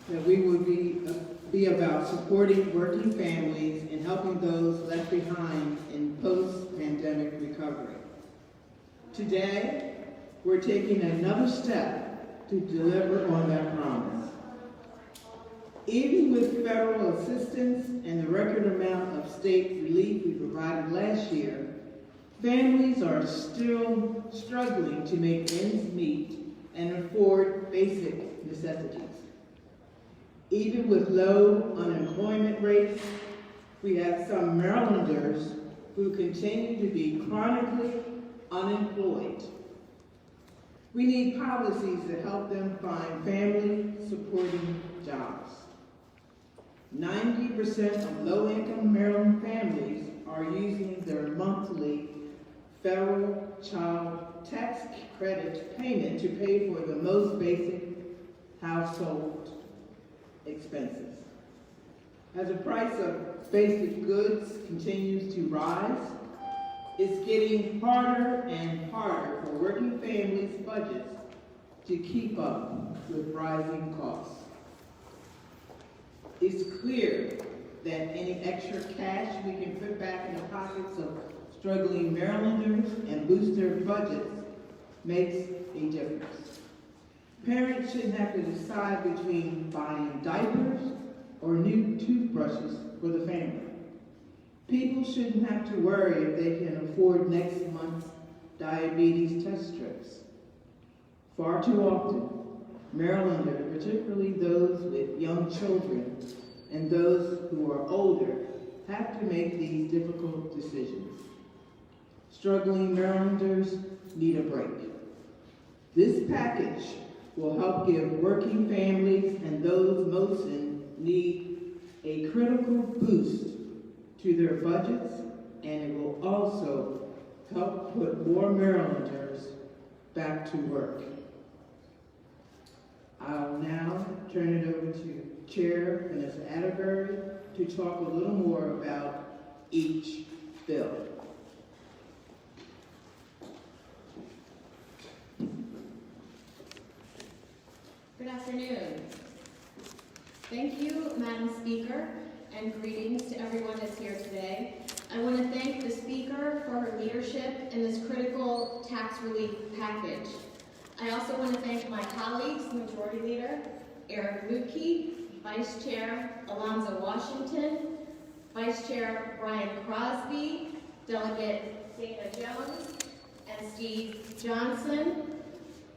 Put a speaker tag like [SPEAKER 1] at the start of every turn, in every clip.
[SPEAKER 1] that we will be about supporting working families and helping those left behind in post-pandemic recovery. Today, we're taking another step to deliver on that promise. Even with federal assistance and the record amount of state relief we provided last year, families are still struggling to make ends meet and afford basic necessities. Even with low unemployment rates, we have some Marylanders who continue to be chronically unemployed. We need policies to help them find family-supporting jobs. 90% of low-income Maryland families are using their monthly federal child tax credit payment to pay for the most basic household expenses. As the price of basic goods continues to rise, it's getting harder and harder for working families' budgets to keep up with rising costs. It's clear that any extra cash we can put back in the pockets of struggling Marylanders and boost their budgets makes a difference. Parents shouldn't have to decide between buying diapers or new toothbrushes for the family. People shouldn't have to worry if they can afford next month's diabetes test strips. Far too often, Marylanders, particularly those with young children and those who are older, have to make these difficult decisions. Struggling Marylanders need a break. This package will help give working families and those most in need a critical boost to their budgets, and it will also help put more Marylanders back to work. I'll now turn it over to Chair Vanessa Atterbury to talk a little more about each bill.
[SPEAKER 2] Good afternoon. Thank you, Madam Speaker, and greetings to everyone that's here today. I want to thank the Speaker for her leadership in this critical tax relief package. I also want to thank my colleagues, Majority Leader Eric Lukey, Vice Chair Alonzo Washington, Vice Chair Brian Crosby, Delegate Dana Jones, and Steve Johnson,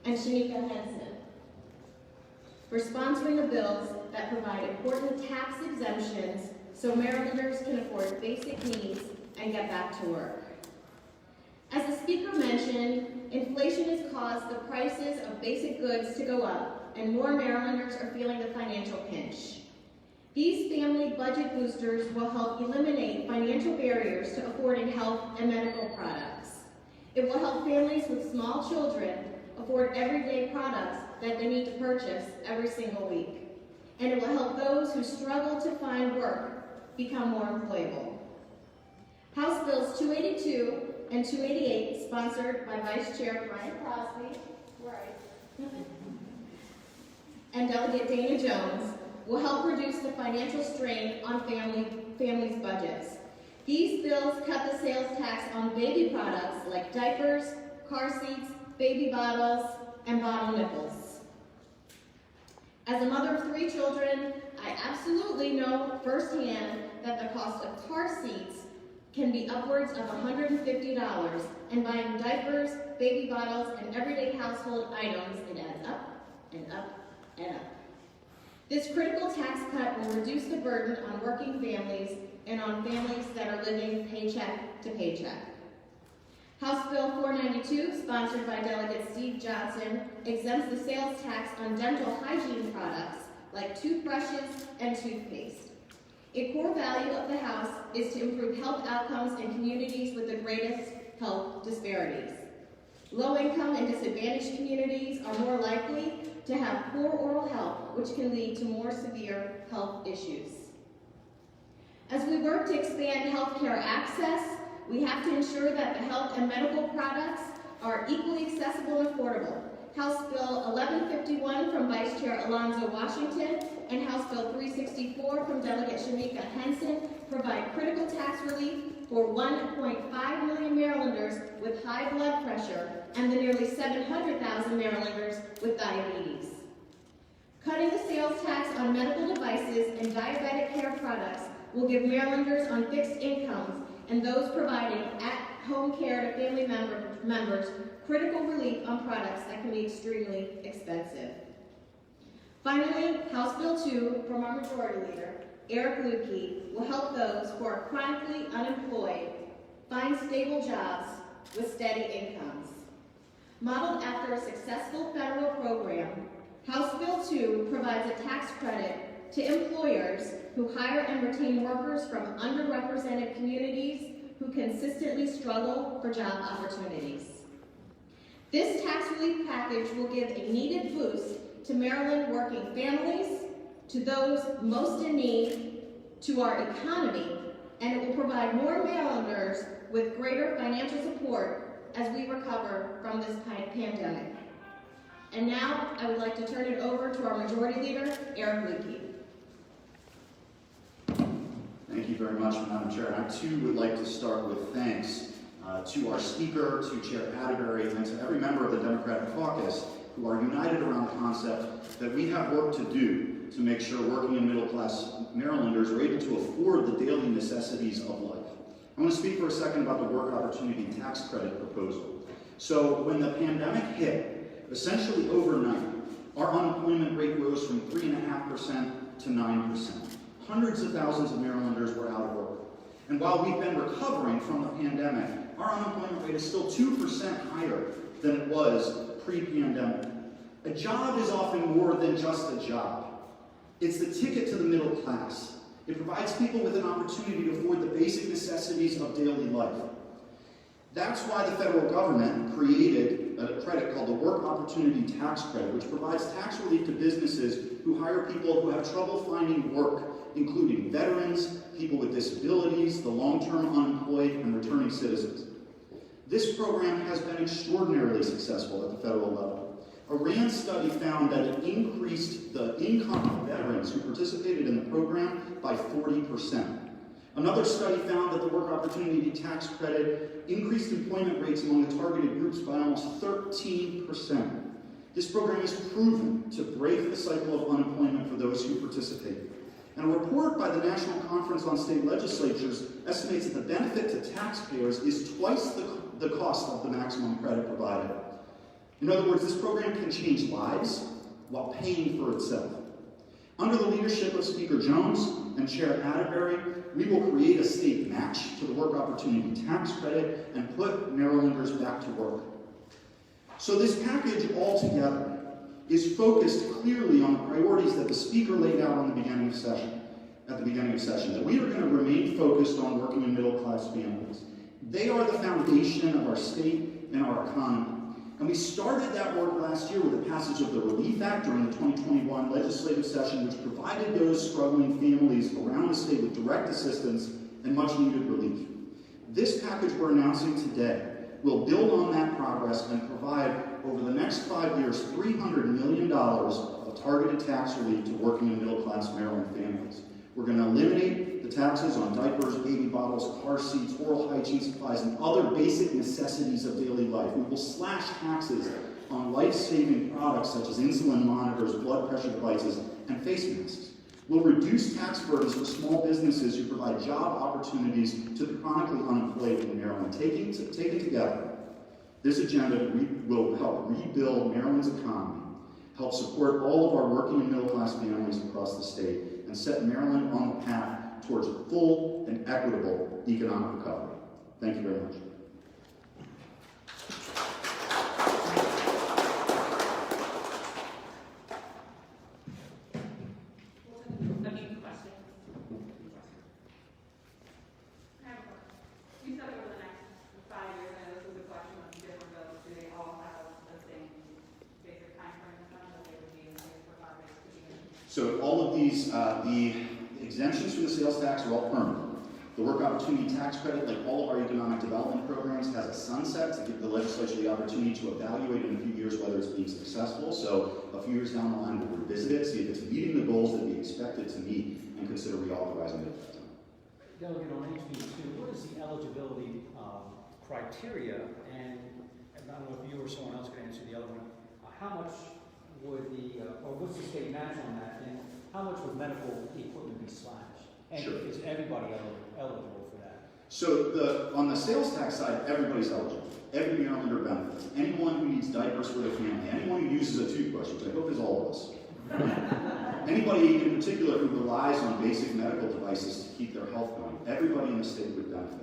[SPEAKER 2] and Shanika Henson for sponsoring the bills that provide important tax exemptions so Marylanders can afford basic needs and get back to work. As the Speaker mentioned, inflation has caused the prices of basic goods to go up, and more Marylanders are feeling the financial pinch. These family budget boosters will help eliminate financial barriers to affording health and medical products. It will help families with small children afford everyday products that they need to purchase every single week. And it will help those who struggle to find work become more employable. House Bills 282 and 288, sponsored by Vice Chair Brian Crosby, and Delegate Dana Jones, will help reduce the financial strain on families' budgets. These bills cut the sales tax on baby products like diapers, car seats, baby bottles, and bottle nipples. As a mother of 3 children, I absolutely know firsthand that the cost of car seats can be upwards of $150, and buying diapers, baby bottles, and everyday household items, it adds up and up and up. This critical tax cut will reduce the burden on working families and on families that are living paycheck to paycheck. House Bill 492, sponsored by Delegate Steve Johnson, exempts the sales tax on dental hygiene products like toothbrushes and toothpaste. A core value of the House is to improve health outcomes in communities with the greatest health disparities. Low-income and disadvantaged communities are more likely to have poor oral health, which can lead to more severe health issues. As we work to expand healthcare access, we have to ensure that the health and medical products are equally accessible and affordable. House Bill 1151 from Vice Chair Alonzo Washington and House Bill 364 from Delegate Shamika Henson provide critical tax relief for 1.5 million Marylanders with high blood pressure and the nearly 700,000 Marylanders with diabetes. Cutting the sales tax on medical devices and diabetic care products will give Marylanders on fixed incomes and those providing at-home care to family members critical relief on products that can be extremely expensive. Finally, House Bill 2 from our Majority Leader, Eric Lukey, will help those who are chronically unemployed find stable jobs with steady incomes. Modeled after a successful federal program, House Bill 2 provides a tax credit to employers who hire and retain workers from underrepresented communities who consistently struggle for job opportunities. This tax relief package will give a needed boost to Maryland working families, to those most in need, to our economy, and it will provide more Marylanders with greater financial support as we recover from this pandemic. And now, I would like to turn it over to our Majority Leader, Eric Lukey.
[SPEAKER 3] Thank you very much, Madam Chair. And I too would like to start with thanks to our Speaker, to Chair Atterbury, and to every member of the Democratic Caucus who are united around the concept that we have work to do to make sure working and middle-class Marylanders are able to afford the daily necessities of life. I want to speak for a second about the Work Opportunity Tax Credit proposal. So when the pandemic hit, essentially overnight, our unemployment rate rose from 3.5% to 9%. Hundreds of thousands of Marylanders were out of work. And while we've been recovering from the pandemic, our unemployment rate is still 2% higher than it was pre-pandemic. A job is often more than just a job. It's the ticket to the middle class. It provides people with an opportunity to afford the basic necessities of daily life. That's why the federal government created a credit called the Work Opportunity Tax Credit, which provides tax relief to businesses who hire people who have trouble finding work, including veterans, people with disabilities, the long-term unemployed, and returning citizens. This program has been extraordinarily successful at the federal level. A RAND study found that it increased the income of veterans who participated in the program by 40%. Another study found that the Work Opportunity Tax Credit increased employment rates among the targeted groups by almost 13%. This program is proven to break the cycle of unemployment for those who participate. And a report by the National Conference on State Legislatures estimates that the benefit to taxpayers is twice the cost of the maximum credit provided. In other words, this program can change lives while paying for itself. Under the leadership of Speaker Jones and Chair Atterbury, we will create a state match to the Work Opportunity Tax Credit and put Marylanders back to work. So this package altogether is focused clearly on the priorities that the Speaker laid out at the beginning of session, that we are going to remain focused on working and middle-class families. They are the foundation of our state and our economy. And we started that work last year with the passage of the Relief Act during the 2021 legislative session, which provided those struggling families around the state with direct assistance and much-needed relief. This package we're announcing today will build on that progress and provide, over the next 5 years, $300 million of targeted tax relief to working and middle-class Maryland families. We're going to eliminate the taxes on diapers, baby bottles, car seats, oral hygiene supplies, and other basic necessities of daily life. We will slash taxes on life-saving products such as insulin monitors, blood pressure devices, and face masks. We'll reduce tax burdens for small businesses who provide job opportunities to the chronically unemployed in Maryland. Taken together, this agenda will help rebuild Maryland's economy, help support all of our working and middle-class families across the state, and set Maryland on the path towards full and equitable economic recovery. Thank you very much. So all of these, the exemptions from the sales tax are all permanent. The work opportunity tax credit, like all of our economic development programs, has a sunset to give the legislature the opportunity to evaluate in a few years whether it's being successful. So a few years down the line, we'll revisit it, see if it's meeting the goals that we expect it to meet, and consider reauthorizing it at that time.
[SPEAKER 4] Delegate on HB2, what is the eligibility criteria? And I don't know if you or someone else could answer the other one. How much would or what's the state match on that? And how much would medical equipment be slashed? And
[SPEAKER 3] Sure.
[SPEAKER 4] is everybody eligible for that?
[SPEAKER 3] So on the sales tax side, everybody's eligible. Every Marylander benefits. Anyone who needs diapers for their family, anyone who uses a toothbrush, which I hope is all of us. Anybody in particular who relies on basic medical devices to keep their health going, everybody in the state would benefit.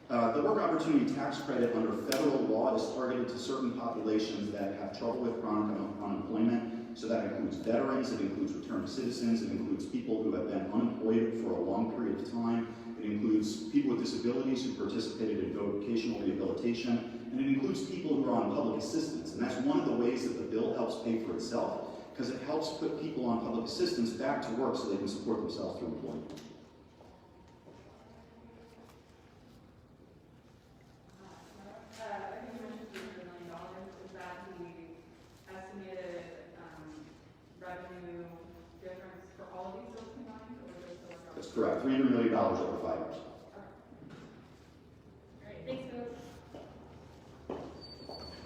[SPEAKER 3] The work opportunity tax credit under federal law is targeted to certain populations that have trouble with chronic unemployment. So that includes veterans, it includes returned citizens, it includes people who have been unemployed for a long period of time, it includes people with disabilities who participated in vocational rehabilitation, and it includes people who are on public assistance. And that's one of the ways that the bill helps pay for itself, because it helps put people on public assistance back to work so they can support themselves through employment.
[SPEAKER 5] I think you mentioned $300 million. Is that the estimated revenue difference for all of these bills combined, or just the work?
[SPEAKER 3] That's correct, $300 million over 5 years.